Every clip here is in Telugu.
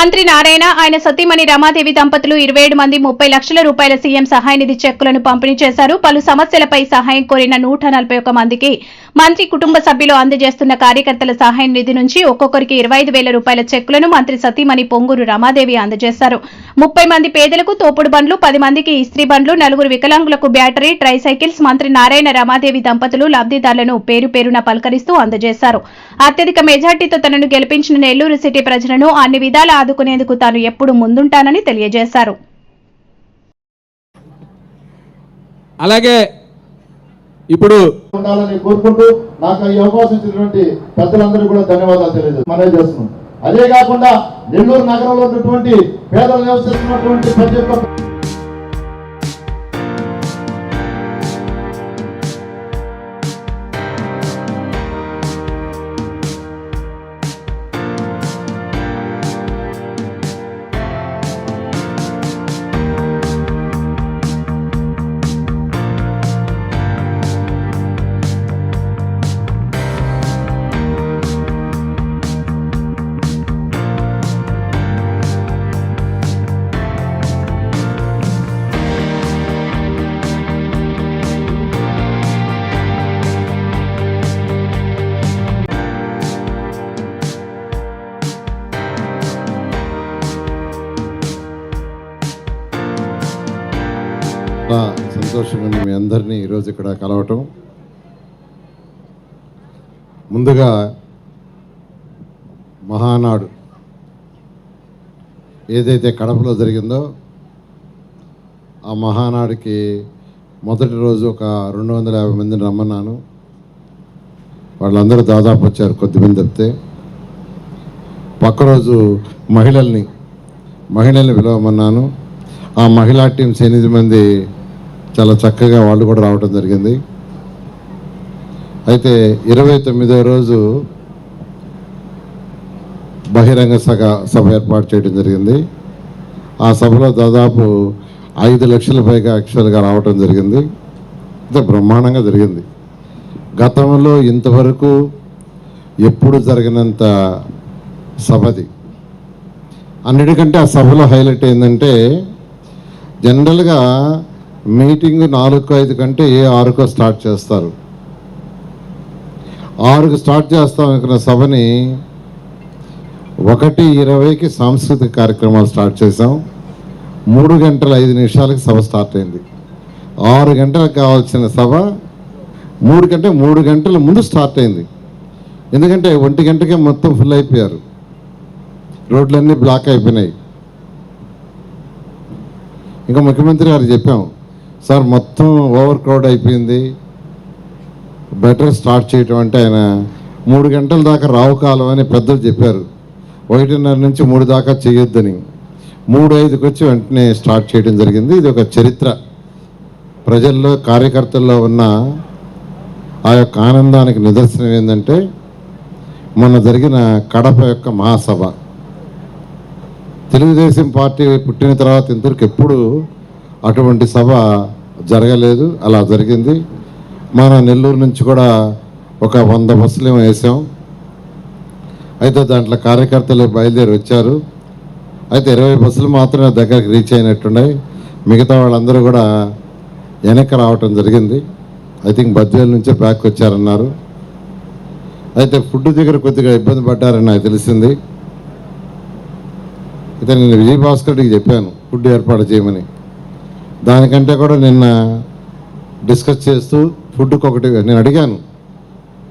మంత్రి నారాయణ ఆయన సతీమణి రమాదేవి దంపతులు 27 మంది 30 లక్షల రూపాయల సీఎం సహాయ నిధి చెక్కులను పంపిణీ చేశారు. పలు సమస్యలపై సహాయం కోరిన 141 మందికి మంత్రి కుటుంబ సభ్యులు అందజేస్తున్న కార్యకర్తల సహాయ నిధి నుంచి ఒక్కొక్కరికి 25,000 రూపాయల చెక్కులను మంత్రి సతీమణి పొంగూరు రమాదేవి అందజేశారు. 30 మంది పేదలకు తోపుడు బండ్లు, 10 మందికి ఇస్త్రీ బండ్లు, 4 వికలాంగులకు బ్యాటరీ ట్రైసైకిల్స్ మంత్రి నారాయణ రమాదేవి దంపతులు లబ్దిదారులను పేరు పేరున పలకరిస్తూ అందజేశారు. అత్యధిక మెజార్టీతో తనను గెలిపించిన నెల్లూరు సిటీ ప్రజలను అన్ని విధాల ఆదుకునేందుకు తాను ఎప్పుడు ముందుంటానని తెలియజేశారు. అలాగే ఇప్పుడు ఉండాలని కోరుకుంటూ నాకు ఈ అవకాశం ఇచ్చినటువంటి పెద్దలందరూ కూడా ధన్యవాదాలు తెలియజేస్తున్నాం. అదే కాకుండా నెల్లూరు నగరంలో ఉన్నటువంటి పేదలు నివసిస్తున్నటువంటి ప్రతి ఒక్క సంతోషంగా మీ అందరినీ ఈరోజు ఇక్కడ కలవటం. ముందుగా మహానాడు ఏదైతే కడపలో జరిగిందో ఆ మహానాడుకి మొదటి రోజు ఒక 250 మందిని రమ్మన్నాను. వాళ్ళందరూ దాదాపు వచ్చారు, కొద్దిమంది తప్పితే. పక్క రోజు మహిళల్ని పిలవమన్నాను. ఆ మహిళా టీమ్స్ 8 మంది చాలా చక్కగా వాళ్ళు కూడా రావడం జరిగింది. అయితే 29వ రోజు బహిరంగ సభ ఏర్పాటు చేయడం జరిగింది. ఆ సభలో దాదాపు 5 లక్షల పైగా యాక్చువల్గా రావడం జరిగింది. ఇంత బ్రహ్మాండంగా జరిగింది. గతంలో ఇంతవరకు ఎప్పుడు జరిగినంత సభది. అన్నిటికంటే ఆ సభలో హైలైట్ ఏంటంటే, జనరల్గా మీటింగ్ 4-5 కంటే 6కో స్టార్ట్ చేస్తారు. 6కు స్టార్ట్ చేస్తాం అనుకున్న సభని 1:20కి సాంస్కృతిక కార్యక్రమాలు స్టార్ట్ చేసాం. 3 గంటల 5 నిమిషాలకి సభ స్టార్ట్ అయింది. 6 గంటలకు కావాల్సిన సభ 3 గంటల ముందు స్టార్ట్ అయింది. ఎందుకంటే 1 గంటకే మొత్తం ఫుల్ అయిపోయారు, రోడ్లన్నీ బ్లాక్ అయిపోయినాయి. ఇంకా ముఖ్యమంత్రి గారు చెప్పాం, సార్ మొత్తం ఓవర్ క్రౌడ్ అయిపోయింది, బెటర్ స్టార్ట్ చేయటం అంటే ఆయన 3 గంటల దాకా రావు కాలం అని పెద్దలు చెప్పారు. 1:30 నుంచి 3 దాకా చేయొద్దని 3:05కి వచ్చి వెంటనే స్టార్ట్ చేయడం జరిగింది. ఇది ఒక చరిత్ర. ప్రజల్లో కార్యకర్తల్లో ఉన్న ఆ యొక్క ఆనందానికి నిదర్శనం ఏంటంటే, మొన్న జరిగిన కడప యొక్క మహాసభ. తెలుగుదేశం పార్టీ పుట్టిన తర్వాత ఇంతవరకు ఎప్పుడు అటువంటి సభ జరగలేదు. అలా జరిగింది. మన నెల్లూరు నుంచి కూడా ఒక 100 బస్సులు వేసాం. అయితే దాంట్లో కార్యకర్తలు బయలుదేరి వచ్చారు. అయితే 20 బస్సులు మాత్రమే దగ్గరికి రీచ్ అయినట్టున్నాయి. మిగతా వాళ్ళందరూ కూడా వెనక్కి రావటం జరిగింది. ఐ థింక్ బద్వేలు నుంచే బ్యాక్ వచ్చారన్నారు. అయితే ఫుడ్ దగ్గర కొద్దిగా ఇబ్బంది పడ్డారని నాకు తెలిసింది. అయితే నేను విజయభాస్కర్కి చెప్పాను ఫుడ్ ఏర్పాటు చేయమని. దానికంటే కూడా నిన్న డిస్కస్ చేస్తూ ఫుడ్కి ఒకటి నేను అడిగాను,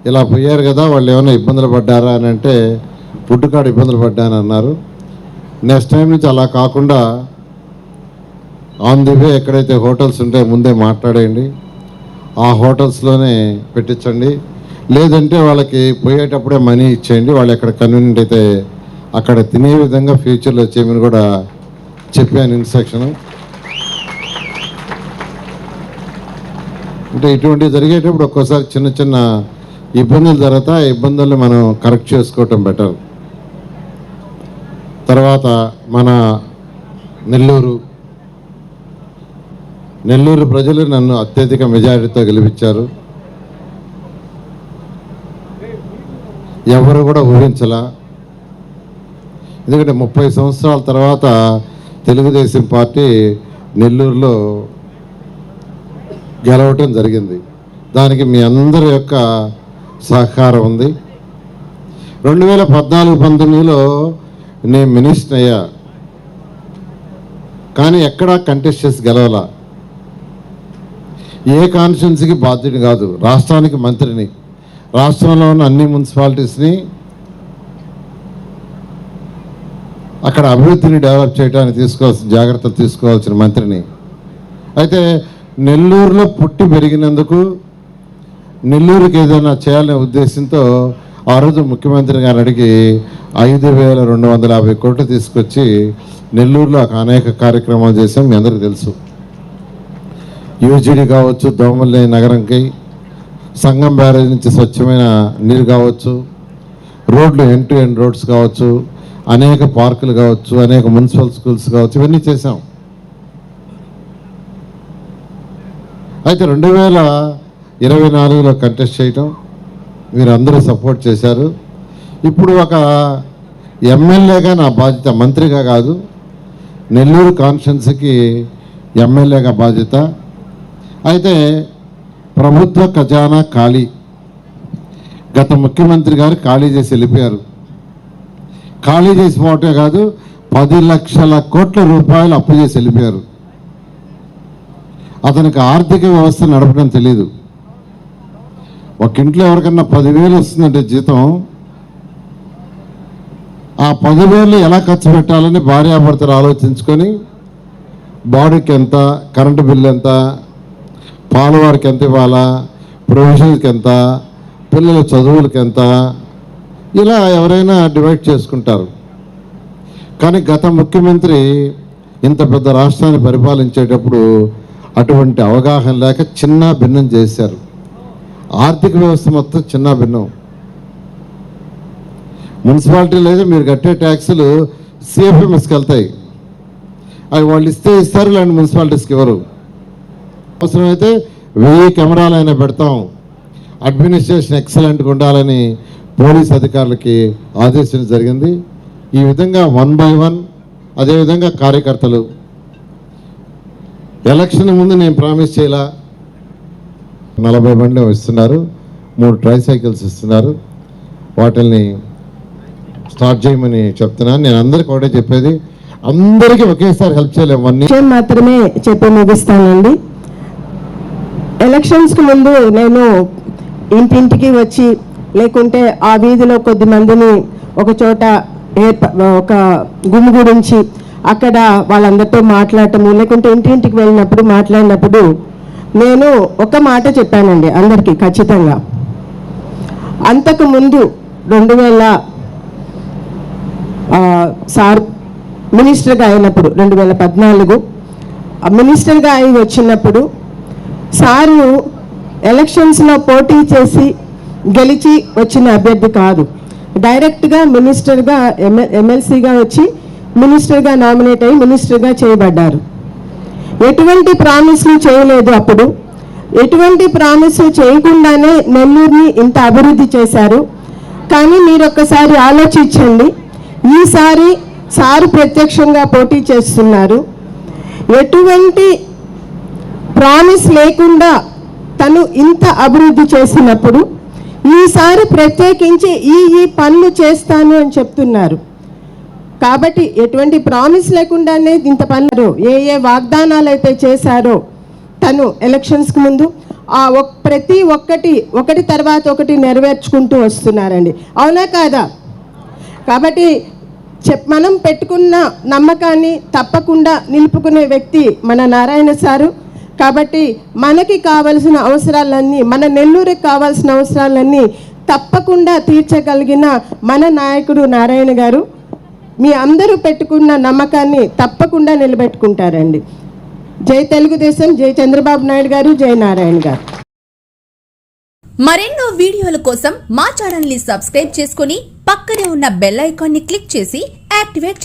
ఇలా పోయారు కదా వాళ్ళు ఏమైనా ఇబ్బందులు పడ్డారా అని అంటే, ఫుడ్ కాడ ఇబ్బందులు పడ్డాను అన్నారు. నెక్స్ట్ టైం నుంచి అలా కాకుండా ఆన్ ది వే ఎక్కడైతే హోటల్స్ ఉంటే ముందే మాట్లాడేయండి, ఆ హోటల్స్లోనే పెట్టించండి. లేదంటే వాళ్ళకి పోయేటప్పుడే మనీ ఇచ్చేయండి, వాళ్ళు ఎక్కడ కన్వీనియంట్ అయితే అక్కడ తినే విధంగా ఫ్యూచర్లో చేయమని కూడా చెప్పాను ఇన్స్ట్రక్షన్. అంటే ఇటువంటివి జరిగేటప్పుడు ఒక్కోసారి చిన్న చిన్న ఇబ్బందులు జరుగుతాయి. ఆ ఇబ్బందుల్ని మనం కరెక్ట్ చేసుకోవటం బెటర్. తర్వాత మన నెల్లూరు ప్రజలు నన్ను అత్యధిక మెజారిటీతో గెలిపించారు. ఎవరు కూడా ఊహించలా. ఎందుకంటే 30 సంవత్సరాల తర్వాత తెలుగుదేశం పార్టీ నెల్లూరులో గెలవటం జరిగింది. దానికి మీ అందరి యొక్క సహకారం ఉంది. 2014-19లో నేను మినిస్టర్ అయ్యా, కానీ ఎక్కడా కంటెస్ట్ చేసి గెలవాల. ఏ కాన్స్టిట్యున్సీకి బాధ్యుని కాదు, రాష్ట్రానికి మంత్రిని. రాష్ట్రంలో ఉన్న అన్ని మున్సిపాలిటీస్ని అక్కడ అభివృద్ధిని డెవలప్ చేయడానికి తీసుకోవాల్సిన జాగ్రత్తలు తీసుకోవాల్సిన మంత్రిని. అయితే నెల్లూరులో పుట్టి పెరిగినందుకు నెల్లూరుకి ఏదైనా చేయాలనే ఉద్దేశంతో ఆ రోజు ముఖ్యమంత్రి గారిని అడిగి 5,250 కోట్లు తీసుకొచ్చి నెల్లూరులో అనేక కార్యక్రమాలు చేసాం. మీ అందరికీ తెలుసు. యూజీడీ కావచ్చు, దోమల్లి నగరంకి, సంగం బ్యారేజ్ నుంచి స్వచ్ఛమైన నీరు కావచ్చు, రోడ్లు ఎండ్ టు ఎండ్ రోడ్స్ కావచ్చు, అనేక పార్కులు కావచ్చు, అనేక మున్సిపల్ స్కూల్స్ కావచ్చు, ఇవన్నీ చేశాం. అయితే 2024లో కంటెస్ట్ చేయటం మీరు అందరూ సపోర్ట్ చేశారు. ఇప్పుడు ఒక ఎమ్మెల్యేగా నా బాధ్యత, మంత్రిగా కాదు, నెల్లూరు కాన్స్టిట్యున్సీకి ఎమ్మెల్యేగా బాధ్యత. అయితే ప్రభుత్వ ఖజానా ఖాళీ, గత ముఖ్యమంత్రి గారు ఖాళీ చేసి వెళ్ళిపోయారు. ఖాళీ చేసిపోవటమే కాదు, 10 లక్షల కోట్ల రూపాయలు అప్పు చేసి వెళ్ళిపోయారు. అతనికి ఆర్థిక వ్యవస్థ నడపడం తెలియదు. ఒక ఇంట్లో ఎవరికన్నా 10,000 వస్తుందంటే జీతం, ఆ 10,000 ఎలా ఖర్చు పెట్టాలని భార్యాభర్తలు ఆలోచించుకొని బాడీకి ఎంత, కరెంటు బిల్లు ఎంత, పాలవారికి ఎంత ఇవ్వాలా, ప్రొవిజన్కి ఎంత, పిల్లల చదువులకి ఎంత, ఇలా ఎవరైనా డివైడ్ చేసుకుంటారు. కానీ గత ముఖ్యమంత్రి ఇంత పెద్ద రాష్ట్రాన్ని పరిపాలించేటప్పుడు అటువంటి అవగాహన లేక చిన్న భిన్నం చేశారు. ఆర్థిక వ్యవస్థ మొత్తం చిన్న భిన్నం. మున్సిపాలిటీలు అయితే మీరు కట్టే ట్యాక్సులు సిఎఫ్ఎంఎస్కి వెళ్తాయి. అవి వాళ్ళు ఇస్తారు, ఇలాంటి మున్సిపాలిటీస్కి ఇవ్వరు. అవసరమైతే 1000 కెమెరాలైనా పెడతాం, అడ్మినిస్ట్రేషన్ ఎక్సలెంట్గా ఉండాలని పోలీస్ అధికారులకి ఆదేశించడం జరిగింది. ఈ విధంగా 1 by 1, అదేవిధంగా కార్యకర్తలు. ఎలక్షన్ ముందు నేను ప్రామిస్ చేయలా, 40 బండ్లు ఇస్తున్నారు, 3 ట్రైసైకిల్స్ ఇస్తున్నారు, వాటిని స్టార్ట్ చేయమని చెప్తున్నాను. నేను అందరికీ ఒకటే చెప్పేది, అందరికీ ఒకేసారి హెల్ప్ చేయలేము. మాత్రమే చెప్పి ముగిస్తానండి. ఎలక్షన్స్కి ముందు నేను ఇంటింటికి వచ్చి, లేకుంటే ఆ వీధిలో కొద్ది మందిని ఒక చోట ఒక గుమిగూడించి అక్కడ వాళ్ళందరితో మాట్లాడటము, లేకుంటే ఇంటింటికి వెళ్ళినప్పుడు మాట్లాడినప్పుడు నేను ఒక మాట చెప్పానండి అందరికీ ఖచ్చితంగా. అంతకుముందు 2000 సార్ మినిస్టర్గా అయినప్పుడు 2014 మినిస్టర్గా అయి వచ్చినప్పుడు సారు ఎలక్షన్స్లో పోటీ చేసి గెలిచి వచ్చిన అభ్యర్థి కాదు. డైరెక్ట్గా మినిస్టర్గా ఎమ్మెల్సీగా వచ్చి మినిస్టర్గా నామినేట్ అయ్యి మినిస్టర్గా చేయబడ్డారు. ఎటువంటి ప్రామిస్లు చేయలేదు. అప్పుడు ఎటువంటి ప్రామిస్లు చేయకుండానే నెల్లూరుని ఇంత అభివృద్ధి చేశారు. కానీ మీరు ఒక్కసారి ఆలోచించండి, ఈసారి సారు ప్రత్యక్షంగా పోటీ చేస్తున్నారు. ఎటువంటి ప్రామిస్ లేకుండా తను ఇంత అభివృద్ధి చేసినప్పుడు ఈసారి ప్రత్యేకించి ఈ పనులు చేస్తాను అని చెప్తున్నారు. కాబట్టి ఎటువంటి ప్రామిస్ లేకుండానే ఇంత పనులు, ఏ వాగ్దానాలు అయితే చేశారో తను ఎలక్షన్స్కి ముందు ఆ ప్రతి ఒకటి తర్వాత ఒకటి నెరవేర్చుకుంటూ వస్తున్నారండి. అవునా కాదా? కాబట్టి మనం పెట్టుకున్న నమ్మకాన్ని తప్పకుండా నిలుపుకునే వ్యక్తి మన నారాయణ సారు. కాబట్టి మనకి కావాల్సిన అవసరాలన్నీ, మన నెల్లూరుకి కావాల్సిన అవసరాలన్నీ తప్పకుండా తీర్చగలిగిన మన నాయకుడు నారాయణ గారు మీ అందరూ పెట్టుకున్న నమ్మకాన్ని తప్పకుండా నిలబెట్టుకుంటారండి. జై తెలుగుదేశం, జై చంద్రబాబు నాయుడు గారు, జై నారాయణ గారు. మరెన్నో వీడియోల కోసం మా ఛానల్ ని సబ్స్క్రైబ్ చేసుకుని పక్కనే ఉన్న బెల్ ఐకాన్ ని క్లిక్ చేసి యాక్టివేట్